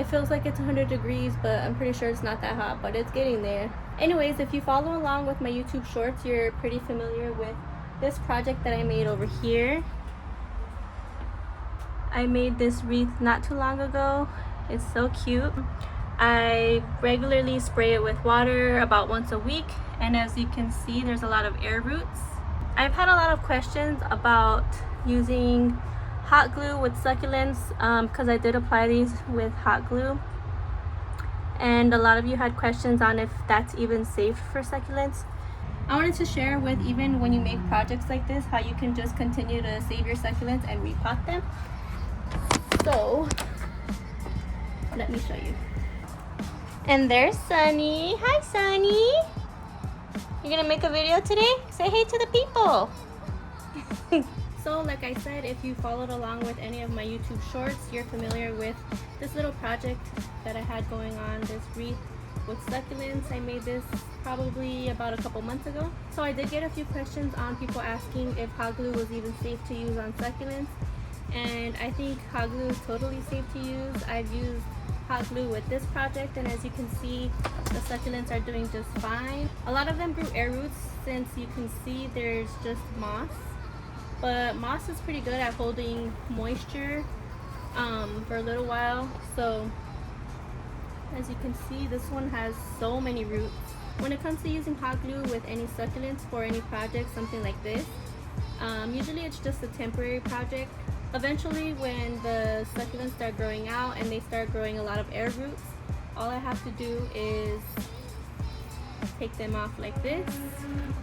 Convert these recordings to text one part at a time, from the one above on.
It feels like it's 100 degrees, but I'm pretty sure it's not that hot, but it's getting there. Anyways, if you follow along with my YouTube shorts, you're pretty familiar with this project that I made over here. I made this wreath not too long ago. It's so cute. I regularly spray it with water about once a week, and as you can see, there's a lot of air roots. I've had a lot of questions about using hot glue with succulents because I did apply these with hot glue, and a lot of you had questions on if that's even safe for succulents. I wanted to share with, even when you make projects like this, how you can just continue to save your succulents and repot them. So let me show you. And there's Sunny. Hi, Sunny. You're gonna make a video today? Say hey to the people. So like I said, if you followed along with any of my YouTube shorts, you're familiar with this little project that I had going on, this wreath with succulents. I made this probably about a couple months ago. So I did get a few questions on people asking if hot glue was even safe to use on succulents. And I think hot glue is totally safe to use. I've used hot glue with this project, and as you can see, the succulents are doing just fine. A lot of them grew air roots, since you can see there's just moss, but moss is pretty good at holding moisture for a little while. So as you can see, this one has so many roots. When it comes to using hot glue with any succulents for any project, something like this, usually it's just a temporary project. Eventually, when the succulents start growing out and they start growing a lot of air roots, all I have to do is take them off like this,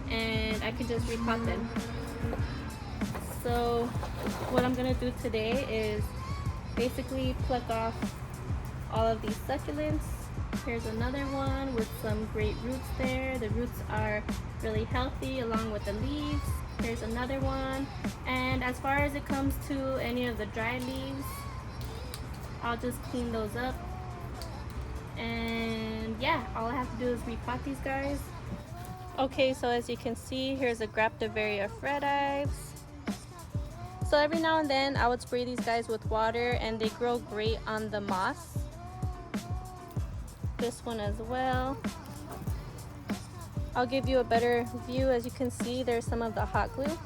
and I can just repot them. So what I'm gonna do today is basically pluck off all of these succulents. Here's another one with some great roots there. The roots are really healthy along with the leaves. Here's another one, and as far as it comes to any of the dry leaves, I'll just clean those up, and yeah, all I have to do is repot these guys. Okay, so as you can see, here's a Graptivaria of red ives. So every now and then I would spray these guys with water, and they grow great on the moss. This one as well. I'll give you a better view. As you can see, there's some of the hot glue,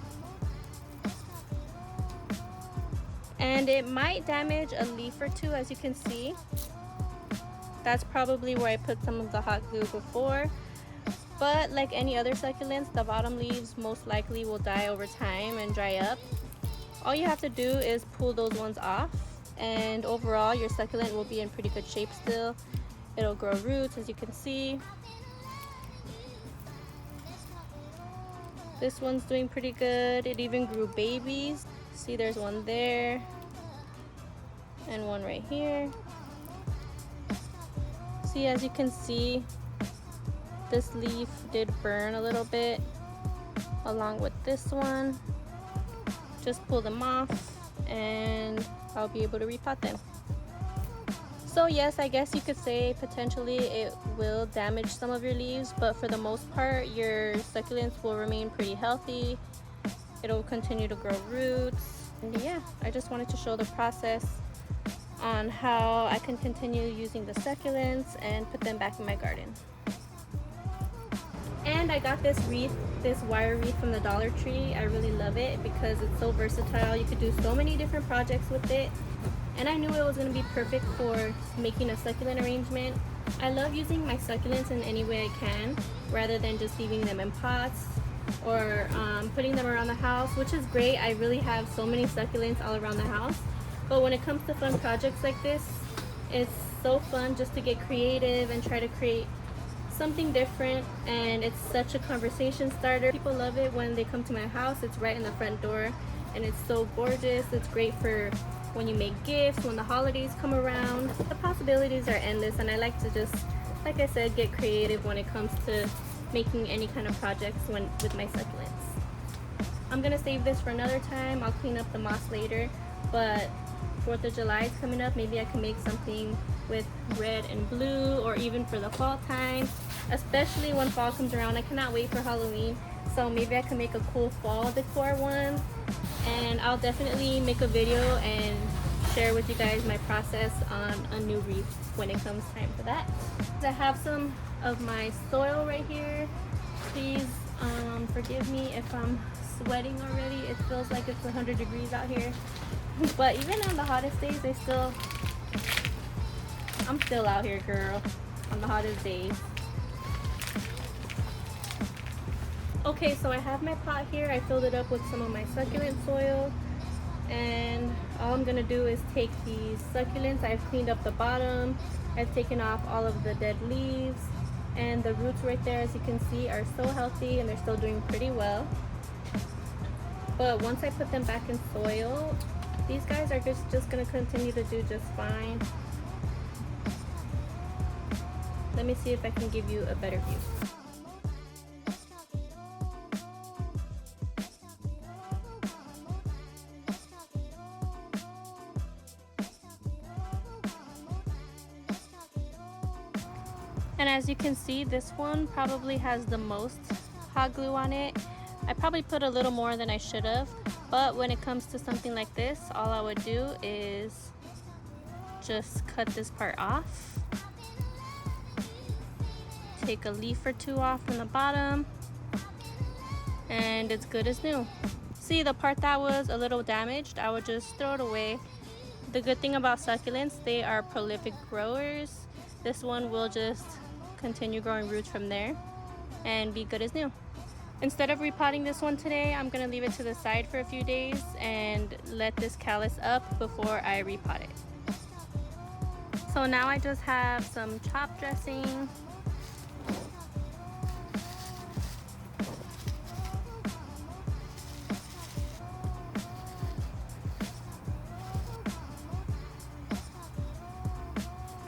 and it might damage a leaf or two. As you can see, that's probably where I put some of the hot glue before, but like any other succulents, the bottom leaves most likely will die over time and dry up. All you have to do is pull those ones off, and overall your succulent will be in pretty good shape still. It'll grow roots, as you can see. This one's doing pretty good. It even grew babies. See, there's one there and one right here. See, as you can see, this leaf did burn a little bit along with this one. Just pull them off and I'll be able to repot them. So yes, I guess you could say potentially it will damage some of your leaves, but for the most part, your succulents will remain pretty healthy. It'll continue to grow roots. And yeah, I just wanted to show the process on how I can continue using the succulents and put them back in my garden. And I got this wreath, this wire wreath from the Dollar Tree. I really love it because it's so versatile. You could do so many different projects with it. And I knew it was going to be perfect for making a succulent arrangement. I love using my succulents in any way I can, rather than just leaving them in pots or putting them around the house, which is great. I really have so many succulents all around the house. But when it comes to fun projects like this, it's so fun just to get creative and try to create something different, and it's such a conversation starter. People love it when they come to my house. It's right in the front door and it's so gorgeous. It's great for when you make gifts, when the holidays come around. The possibilities are endless, and I like to just, like I said, get creative when it comes to making any kind of projects with my succulents. I'm gonna save this for another time. I'll clean up the moss later, but 4th of July is coming up. Maybe I can make something with red and blue, or even for the fall time, especially when fall comes around. I cannot wait for Halloween, so maybe I can make a cool fall decor one, and I'll definitely make a video and share with you guys my process on a new wreath when it comes time for that. I have some of my soil right here. Please forgive me if I'm sweating already. It feels like it's 100 degrees out here. But even on the hottest days, I'm still out here, girl, on the hottest days. Okay, so I have my pot here. I filled it up with some of my succulent soil. And all I'm gonna do is take these succulents. I've cleaned up the bottom. I've taken off all of the dead leaves. And the roots right there, as you can see, are so healthy and they're still doing pretty well. But once I put them back in soil, these guys are just gonna continue to do just fine. Let me see if I can give you a better view. And as you can see, this one probably has the most hot glue on it. I probably put a little more than I should have, but when it comes to something like this, all I would do is just cut this part off. Take a leaf or two off from the bottom, and it's good as new. See, the part that was a little damaged, I would just throw it away. The good thing about succulents, they are prolific growers. This one will just continue growing roots from there and be good as new. Instead of repotting this one today, I'm gonna leave it to the side for a few days and let this callus up before I repot it. So now I just have some chop dressing.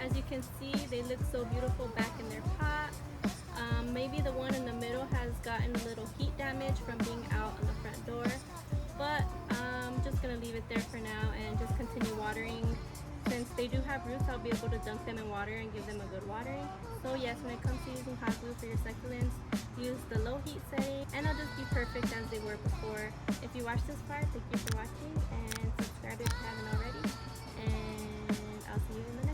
As you can see, they look so beautiful back in their pot. Maybe the one in the middle has gotten a little heat damage from being out on the front door, but I'm just gonna leave it there for now and just continue watering. Since they do have roots, I'll be able to dunk them in water and give them a good watering. So yes, when it comes to using hot glue for your succulents, use the low heat setting and they'll just be perfect as they were before. If you watched this part, thank you for watching, and subscribe if you haven't already, and I'll see you in the next one.